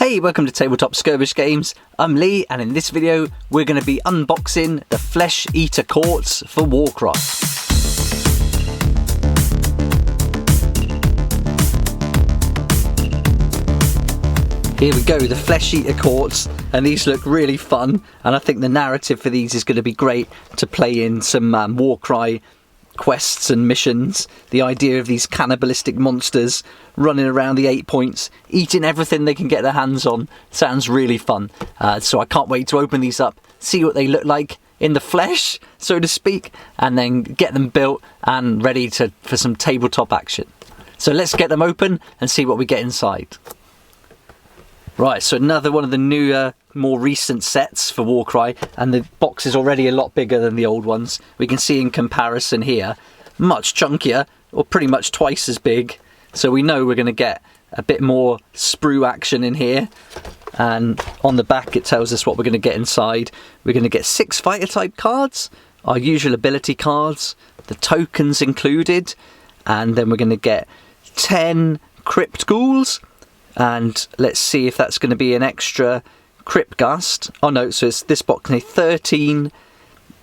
Hey, welcome to Tabletop Skirmish Games. I'm Lee, and in this video we're going to be unboxing the Flesh Eater Courts for Warcry. Here we go, the Flesh Eater Courts, and these look really fun, and I think the narrative for these is going to be great to play in some Warcry quests and missions. The idea of these cannibalistic monsters running around the 8 points, eating everything they can get their hands on, sounds really fun. So I can't wait to open these up, see what they look like in the flesh, so to speak, and then get them built and ready for some tabletop action. So let's get them open and see what we get inside. Right, so another one of the newer, more recent sets for Warcry, and the box is already a lot bigger than the old ones. We can see in comparison here, much chunkier, or pretty much twice as big. So we know we're going to get a bit more sprue action in here. And on the back it tells us what we're going to get inside. We're going to get 6 fighter type cards, our usual ability cards, the tokens included, and then we're going to get 10 Crypt Ghouls. And let's see if that's going to be an extra Crypt Gust. Oh no, so it's this box contains 13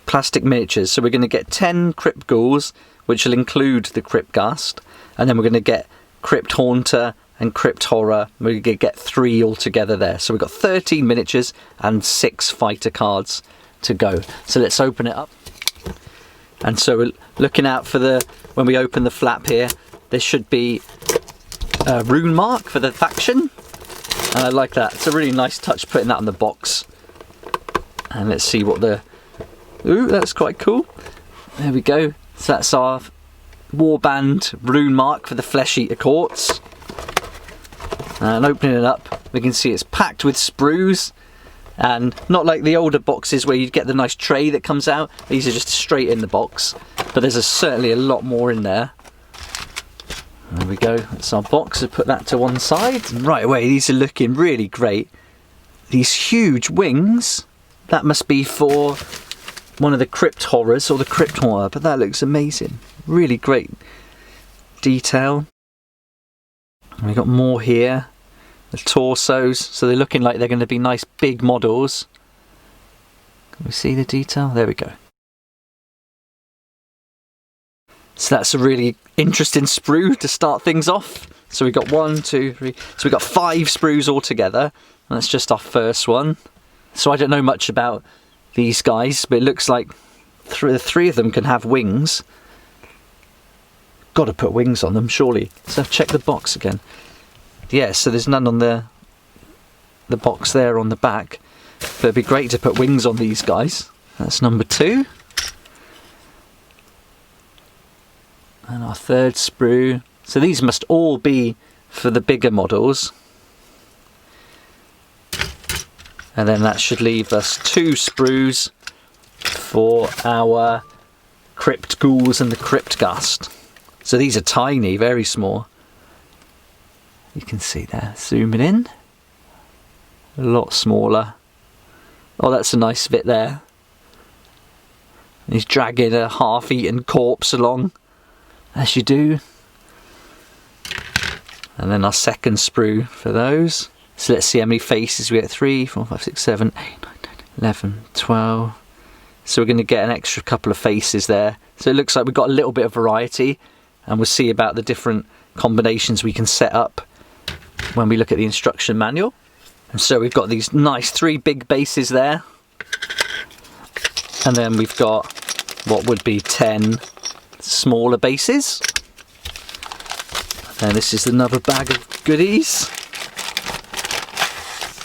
plastic miniatures. So we're going to get 10 Crypt Ghouls, which will include the Crypt Gust. And then we're going to get Crypt Haunter and Crypt Horror. We're going to get 3 altogether there. So we've got 13 miniatures and 6 fighter cards to go. So let's open it up. And so we're looking out for when we open the flap here, there should be a rune mark for the faction, and I like that. It's a really nice touch putting that on the box. And let's see what ooh, that's quite cool. There we go. So that's our Warband rune mark for the Flesh Eater Courts. And opening it up, we can see it's packed with sprues, and not like the older boxes where you'd get the nice tray that comes out. These are just straight in the box, but there's certainly a lot more in there. There we go, that's our box, so put that to one side. Right away, these are looking really great. These huge wings, that must be for one of the Crypt Horrors or the Crypt Horror, but that looks amazing. Really great detail. And we've got more here, the torsos, so they're looking like they're going to be nice big models. Can we see the detail? There we go. So that's a really interesting sprue to start things off. So we've got 1, 2, 3. So we've got 5 sprues altogether. And that's just our first one. So I don't know much about these guys, but it looks like the 3 of them can have wings. Got to put wings on them, surely. So check the box again. Yeah, so there's none on the box there on the back. But it'd be great to put wings on these guys. That's number 2. And our 3rd sprue. So these must all be for the bigger models. And then that should leave us 2 sprues for our Crypt Ghouls and the Crypt Gust. So these are tiny, very small. You can see there, zooming in. A lot smaller. Oh, that's a nice bit there. And he's dragging a half-eaten corpse along, as you do. And then our 2nd sprue for those. So let's see how many faces we get. 3, 4, 5, 6, 7, 8, 9, 10, 11, 12. So we're going to get an extra couple of faces there. So it looks like we've got a little bit of variety, and we'll see about the different combinations we can set up when we look at the instruction manual. And so we've got these nice 3 big bases there. And then we've got what would be 10 smaller bases. And this is another bag of goodies.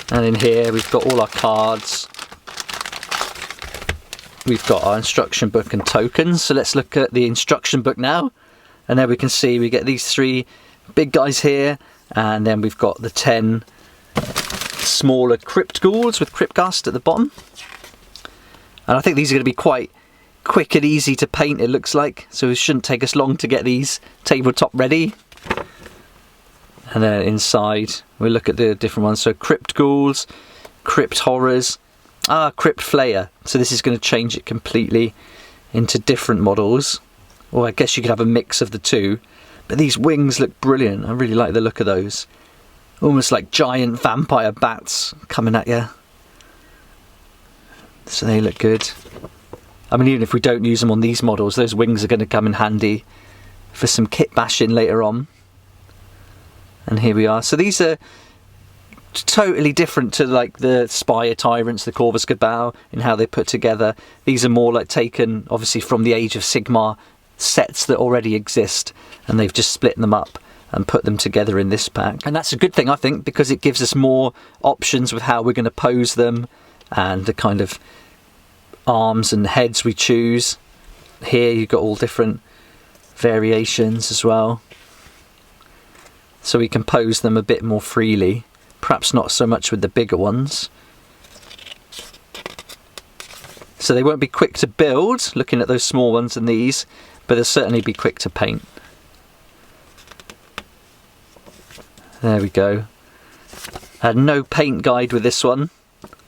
And in here we've got all our cards. We've got our instruction book and tokens. So let's look at the instruction book now. And there we can see we get these 3 big guys here. And then we've got the 10 smaller Crypt Ghouls with Crypt Gust at the bottom. And I think these are going to be quite quick and easy to paint, it looks like, so it shouldn't take us long to get these tabletop ready. And then inside we'll look at the different ones. So Crypt Ghouls, Crypt Horrors, Crypt Flayer. So this is going to change it completely into different models, or I guess you could have a mix of the two. But these wings look brilliant. I really like the look of those. almost like giant vampire bats coming at you. So they look good. I mean, even if we don't use them on these models, those wings are going to come in handy for some kit bashing later on. And here we are. So these are totally different to like the Spire Tyrants, the Corvus Cabal, in how they put together. These are more like taken obviously from the Age of Sigmar sets that already exist, and they've just split them up and put them together in this pack. And that's a good thing, I think, because it gives us more options with how we're going to pose them and the kind of arms and heads we choose. Here you've got all different variations as well, so we can pose them a bit more freely, perhaps not so much with the bigger ones. So they won't be quick to build, looking at those small ones and these, but they'll certainly be quick to paint. There we go. No paint guide with this one,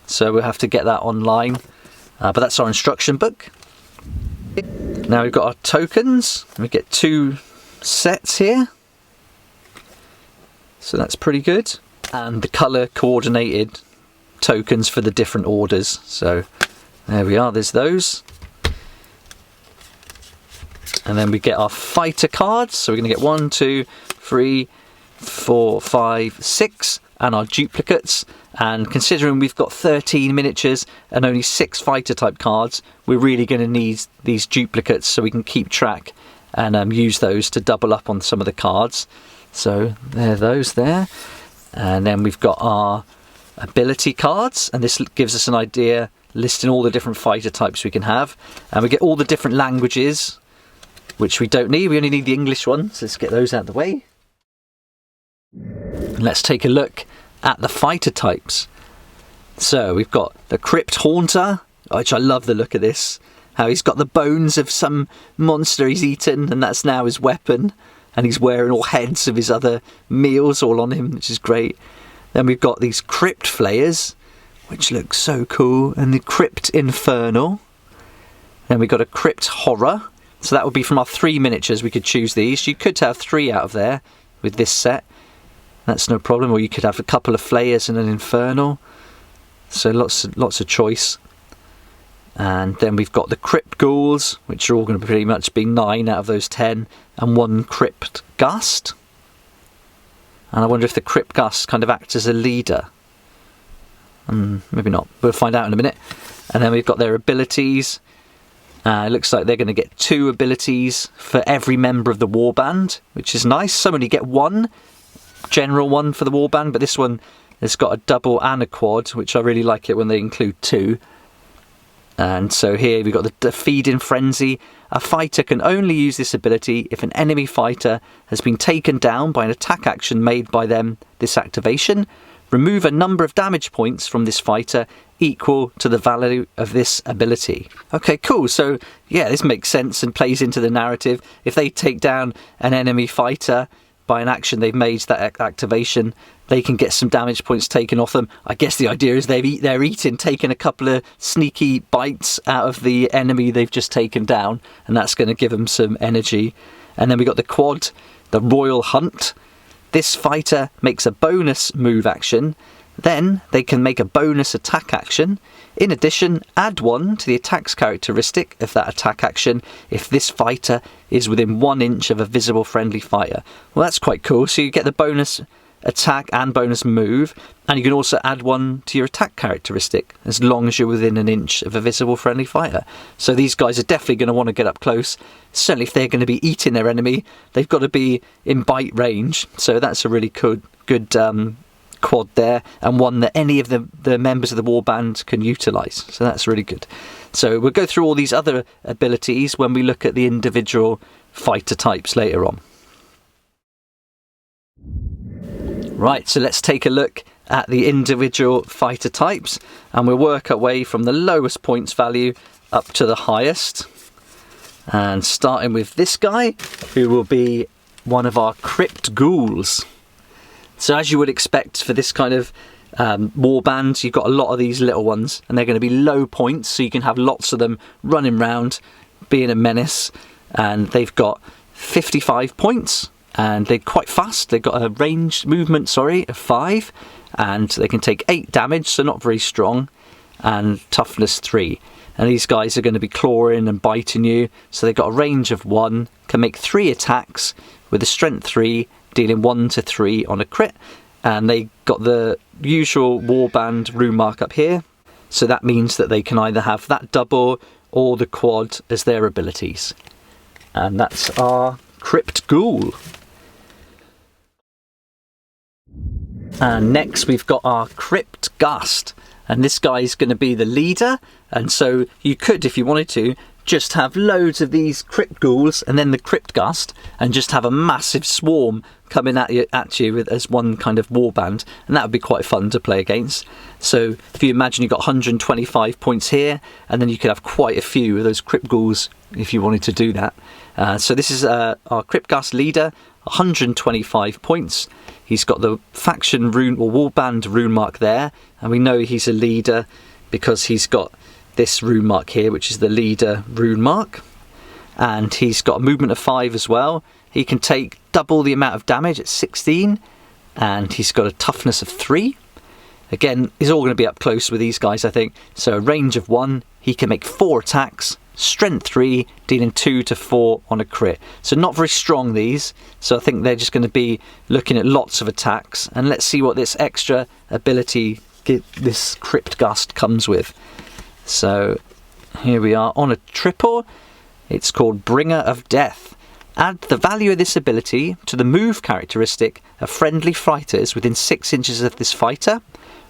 so we'll have to get that online, but that's our instruction book. Now we've got our tokens. We get 2 sets here, so that's pretty good. And the colour coordinated tokens for the different orders. So there we are, there's those. And then we get our fighter cards. So we're going to get 1, 2, 3, 4, 5, 6, and our duplicates. And considering we've got 13 miniatures and only 6 fighter type cards, we're really going to need these duplicates so we can keep track and use those to double up on some of the cards. So there are those there. And then we've got our ability cards, and this gives us an idea, listing all the different fighter types we can have. And we get all the different languages, which we don't need. We only need the English one, so let's get those out of the way. And let's take a look at the fighter types. So we've got the Crypt Haunter, which I love the look of this. How he's got the bones of some monster he's eaten, and that's now his weapon. And he's wearing all heads of his other meals all on him, which is great. Then we've got these Crypt Flayers, which look so cool, and the Crypt Infernal. Then we've got a Crypt Horror. So that would be from our 3 miniatures. We could choose these. You could have 3 out of there with this set. That's no problem. Or you could have a couple of Flayers and an Infernal. So lots of choice. And then we've got the Crypt Ghouls, which are all going to pretty much be 9 out of those 10, and 1 Crypt Gust. And I wonder if the Crypt Gust kind of acts as a leader. Maybe not. We'll find out in a minute. And then we've got their abilities. It looks like they're going to get 2 abilities for every member of the warband, which is nice. Some only get 1 general one for the warband, but this one has got a double and a quad, which I really like it when they include 2. And so here we've got the Feeding Frenzy. A fighter can only use this ability if an enemy fighter has been taken down by an attack action made by them this activation. Remove a number of damage points from this fighter equal to the value of this ability. Okay, cool. So yeah, this makes sense and plays into the narrative. If they take down an enemy fighter by an action they've made, that activation, they can get some damage points taken off them. I guess the idea is they're eating, taking a couple of sneaky bites out of the enemy they've just taken down, and that's going to give them some energy. And then we got the quad, the Royal Hunt. This fighter makes a bonus move action, then they can make a bonus attack action. In addition, add 1 to the attack's characteristic of that attack action if this fighter is within 1 inch of a visible friendly fighter. Well, that's quite cool. So you get the bonus attack and bonus move, and you can also add 1 to your attack characteristic as long as you're within 1 inch of a visible friendly fighter. So these guys are definitely going to want to get up close. Certainly if they're going to be eating their enemy, they've got to be in bite range. So that's a really good quad there, and one that any of the members of the warband can utilise. So that's really good. So we'll go through all these other abilities when we look at the individual fighter types later on. Right, so let's take a look at the individual fighter types, and we'll work our way from the lowest points value up to the highest. And starting with this guy, who will be one of our Crypt Ghouls. So as you would expect for this kind of warband, you've got a lot of these little ones, and they're going to be low points, so you can have lots of them running around, being a menace. And they've got 55 points, and they're quite fast. They've got a range movement, of 5, and they can take 8 damage, so not very strong, and toughness 3. And these guys are going to be clawing and biting you, so they've got a range of 1, can make 3 attacks with a strength 3, dealing 1 to 3 on a crit. And they got the usual Warband rune mark up here, so that means that they can either have that double or the quad as their abilities. And that's our Crypt Ghoul. And next we've got our Crypt Gust, and this guy's going to be the leader, and so you could, if you wanted to, just have loads of these Crypt Ghouls and then the Crypt Gust, and just have a massive swarm coming at you as one kind of warband, and that would be quite fun to play against. So if you imagine you've got 125 points here, and then you could have quite a few of those Crypt Ghouls if you wanted to do that. So this is our Crypt Gust leader, 125 points. He's got the faction rune or warband rune mark there, and we know he's a leader because he's got this rune mark here, which is the leader rune mark. And he's got a movement of 5 as well. He can take double the amount of damage at 16, and he's got a toughness of 3. Again, he's all going to be up close with these guys, I think. So a range of 1, he can make 4 attacks, strength 3, dealing 2 to 4 on a crit. So not very strong, these, so I think they're just going to be looking at lots of attacks. And let's see what this extra ability this Crypt Gust comes with. So here we are on a triple. It's called Bringer of Death. Add the value of this ability to the move characteristic of friendly fighters within 6 inches of this fighter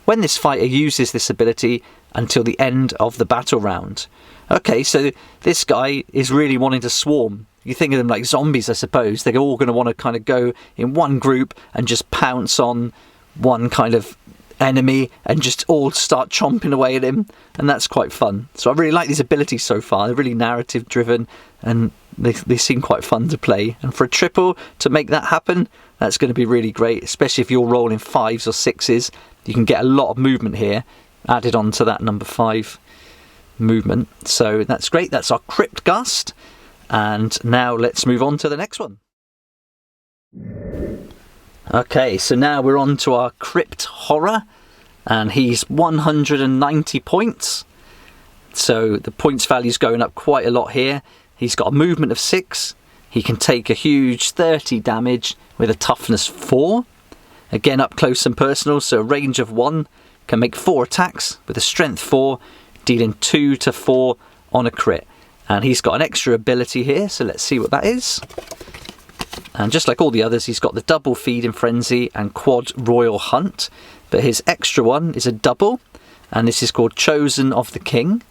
when this fighter uses this ability until the end of the battle round. Okay, so this guy is really wanting to swarm. You think of them like zombies, I suppose. They're all going to want to kind of go in one group and just pounce on one kind of enemy and just all start chomping away at him, and that's quite fun. So I really like these abilities so far. They're really narrative driven, and they seem quite fun to play. And for a triple to make that happen, that's going to be really great, especially if you're rolling 5s or 6s. You can get a lot of movement here added on to that number 5 movement. So that's great. That's our Crypt Gust. And now let's move on to the next one. Okay, so now we're on to our Crypt Horror, and he's 190 points. So the points value's going up quite a lot here. He's got a movement of 6. He can take a huge 30 damage with a toughness 4. Again, up close and personal, so a range of 1. Can make 4 attacks with a strength 4, dealing 2 to 4 on a crit. And he's got an extra ability here, so let's see what that is. And just like all the others, he's got the double Feed in Frenzy and quad Royal Hunt. But his extra one is a double, and this is called Chosen of the King.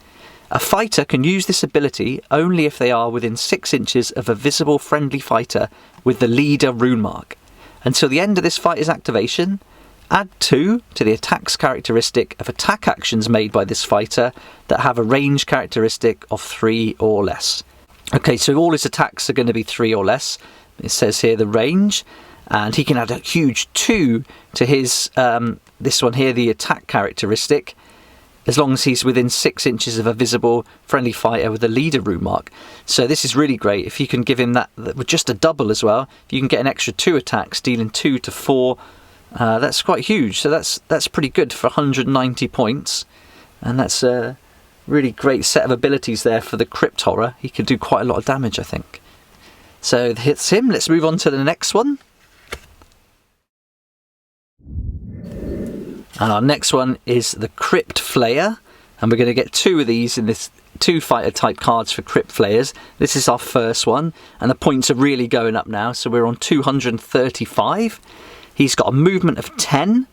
A fighter can use this ability only if they are within 6 inches of a visible friendly fighter with the leader rune mark. Until the end of this fighter's activation, add 2 to the attacks characteristic of attack actions made by this fighter that have a range characteristic of 3 or less. Okay, so all his attacks are going to be 3 or less. It says here the range, and he can add a huge 2 to his this one here, the attack characteristic, as long as he's within 6 inches of a visible friendly fighter with a leader rune mark. So this is really great. If you can give him that with just a double as well, if you can get an extra 2 attacks, dealing 2 to 4, that's quite huge. So that's pretty good for 190 points, and that's a really great set of abilities there for the Crypt Horror. He could do quite a lot of damage, I think. So that's him. Let's move on to the next one. And our next one is the Crypt Flayer, and we're going to get 2 of these in this 2 fighter type cards for Crypt Flayers. This is our first one, and the points are really going up now, so we're on 235. He's got a movement of 10.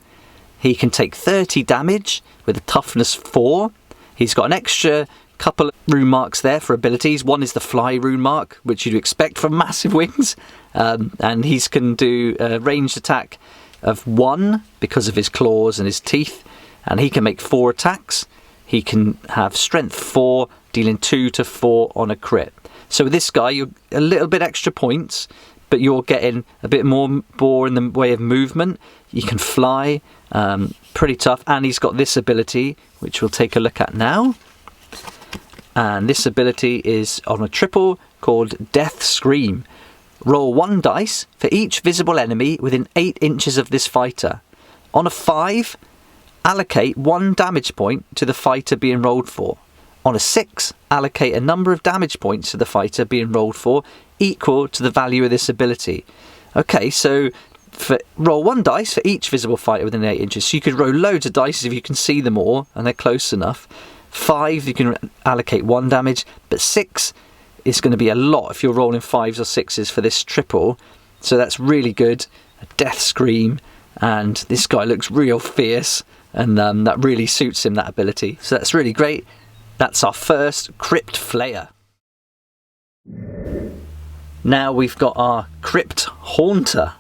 He can take 30 damage with a toughness 4. He's got an extra couple of rune marks there for abilities. One is the fly rune mark, which you'd expect from massive wings, and he can do a ranged attack of 1 because of his claws and his teeth, and he can make 4 attacks. He can have strength 4, dealing 2 to 4 on a crit. So with this guy, you're a little bit extra points, but you're getting a bit more in the way of movement. You can fly, pretty tough, and he's got this ability, which we'll take a look at now. And this ability is on a triple called Death Scream. Roll 1 dice for each visible enemy within 8 inches of this fighter. On a 5, allocate 1 damage point to the fighter being rolled for. On a 6, allocate a number of damage points to the fighter being rolled for equal to the value of this ability. Okay, so roll 1 dice for each visible fighter within 8 inches. So you could roll loads of dice if you can see them all and they're close enough. 5, you can allocate 1 damage, but 6 is going to be a lot if you're rolling 5s or 6s for this triple. So that's really good. A death scream, and this guy looks real fierce, and that really suits him, that ability. So that's really great. That's our first Crypt Flayer. Now we've got our Crypt Haunter.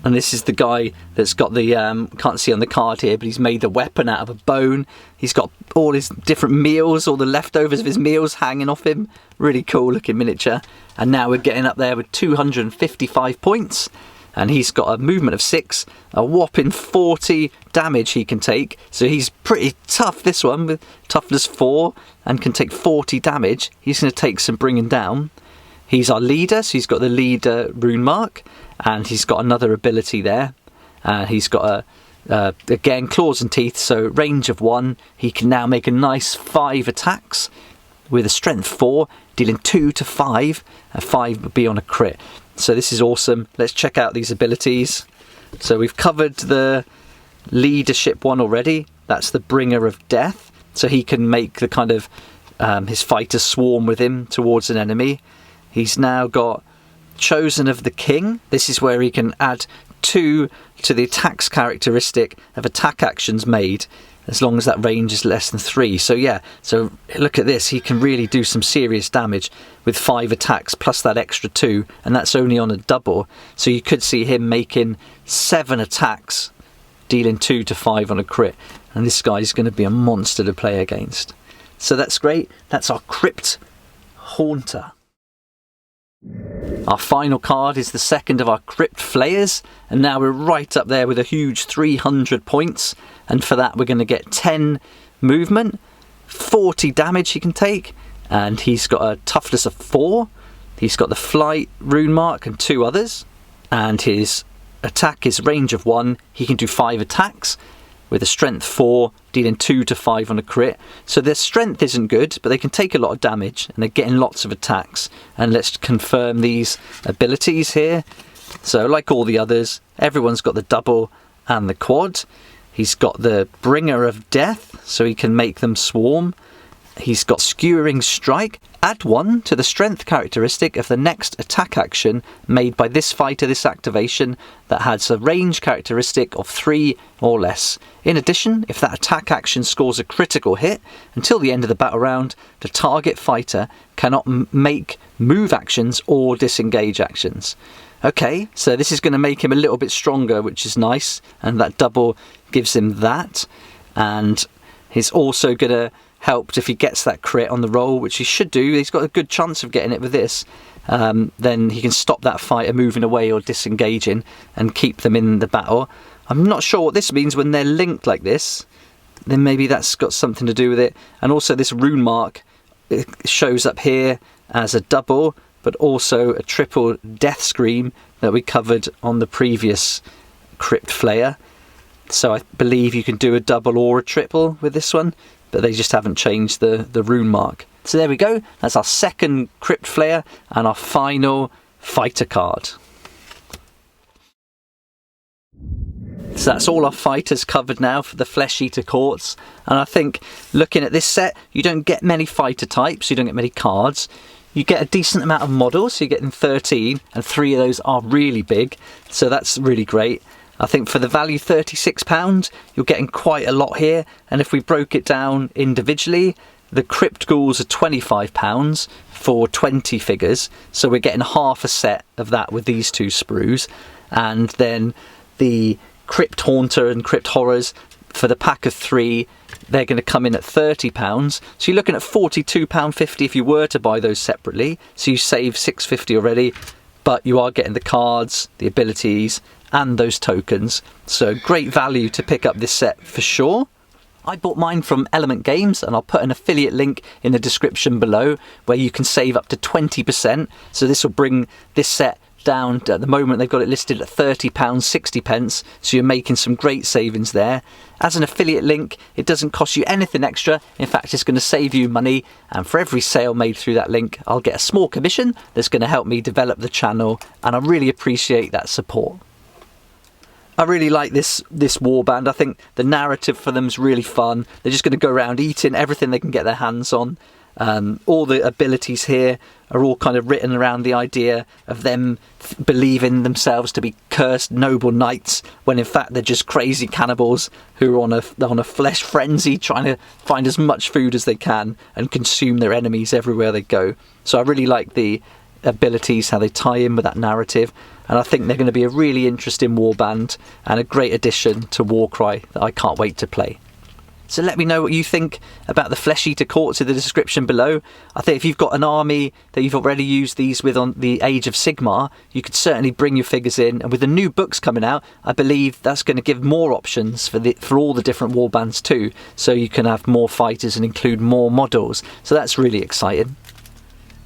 And this is the guy that's got the, can't see on the card here, but he's made the weapon out of a bone. He's got all his different meals, all the leftovers of his meals hanging off him. Really cool looking miniature. And now we're getting up there with 255 points. And he's got a movement of 6, a whopping 40 damage he can take. So he's pretty tough, this one, with toughness 4, and can take 40 damage. He's going to take some bringing down. He's our leader, so he's got the leader rune mark, and he's got another ability there. He's got again, claws and teeth, so range of 1. He can now make a nice 5 attacks with a strength 4, dealing 2 to 5. A 5 would be on a crit. So this is awesome. Let's check out these abilities. So we've covered the leadership one already. That's the bringer of death. So he can make the kind of his fighters swarm with him towards an enemy. He's now got chosen of the king. This is where he can add 2 to the attacks characteristic of attack actions made, as long as that range is less than 3. So yeah, so look at this, he can really do some serious damage with 5 attacks plus that extra 2, and that's only on a double. So you could see him making 7 attacks, dealing 2 to 5 on a crit, and this guy's going to be a monster to play against. So that's great. That's our Crypt Haunter. Our final card is the second of our Crypt Flayers, and now we're right up there with a huge 300 points, and for that we're going to get 10 movement, 40 damage he can take, and he's got a toughness of 4, he's got the flight rune mark and 2 others, and his attack is range of 1, he can do 5 attacks with a strength 4, dealing 2 to 5 on a crit. So their strength isn't good, but they can take a lot of damage, and they're getting lots of attacks. And let's confirm these abilities here. So like all the others, everyone's got the double and the quad. He's got the bringer of death, so he can make them swarm. He's got skewering strike. Add 1 to the strength characteristic of the next attack action made by this fighter, this activation, that has a range characteristic of 3 or less. In addition, if that attack action scores a critical hit, until the end of the battle round, the target fighter cannot make move actions or disengage actions. Okay, so this is going to make him a little bit stronger, which is nice, and that double gives him that. And he's also going to help if he gets that crit on the roll, which he should do. He's got a good chance of getting it with this. Then he can stop that fighter moving away or disengaging and keep them in the battle. I'm not sure what this means when they're linked like this. Then maybe that's got something to do with it. And also this rune mark, it shows up here as a double, but also a triple death scream that we covered on the previous Crypt Flayer. So I believe you can do a double or a triple with this one, but they just haven't changed the rune mark. So there we go. That's our second Crypt Flayer and our final fighter card. So that's all our fighters covered now for the Flesh Eater Courts. And I think looking at this set, you don't get many fighter types, you don't get many cards. You get a decent amount of models, so you're getting 13, and 3 of those are really big. So that's really great. I think for the value £36, you're getting quite a lot here. And if we broke it down individually, the Crypt Ghouls are £25 for 20 figures. So we're getting half a set of that with these 2 sprues. And then the Crypt Haunter and Crypt Horrors, for the pack of 3, they're going to come in at £30. So you're looking at £42.50 if you were to buy those separately. So you save £6.50 already, but you are getting the cards, the abilities, and those tokens. So great value to pick up this set for sure. I bought mine from Element Games, and I'll put an affiliate link in the description below where you can save up to 20%. So this will bring this set down. At the moment they've got it listed at £30.60, so you're making some great savings there. As an affiliate link, it doesn't cost you anything extra. In fact, it's going to save you money, and for every sale made through that link, I'll get a small commission that's going to help me develop the channel, and I really appreciate that support. I really like this warband. I think the narrative for them is really fun. They're just going to go around eating everything they can get their hands on. All the abilities here are all kind of written around the idea of them believing themselves to be cursed noble knights, when in fact they're just crazy cannibals who are on a flesh frenzy, trying to find as much food as they can and consume their enemies everywhere they go. So I really like the abilities, how they tie in with that narrative, and I think they're going to be a really interesting warband and a great addition to Warcry that I can't wait to play. So let me know what you think about the Flesh Eater Courts in the description below. I think if you've got an army that you've already used these with on the Age of Sigmar, you could certainly bring your figures in, and with the new books coming out, I believe that's going to give more options for all the different warbands too, so you can have more fighters and include more models. So that's really exciting.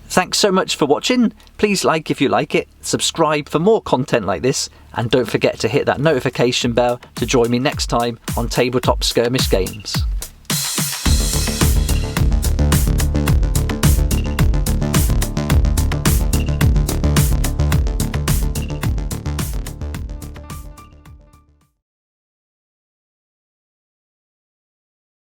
Thanks so much for watching. Please like if you like it, subscribe for more content like this, and don't forget to hit that notification bell to join me next time on Tabletop Skirmish Games.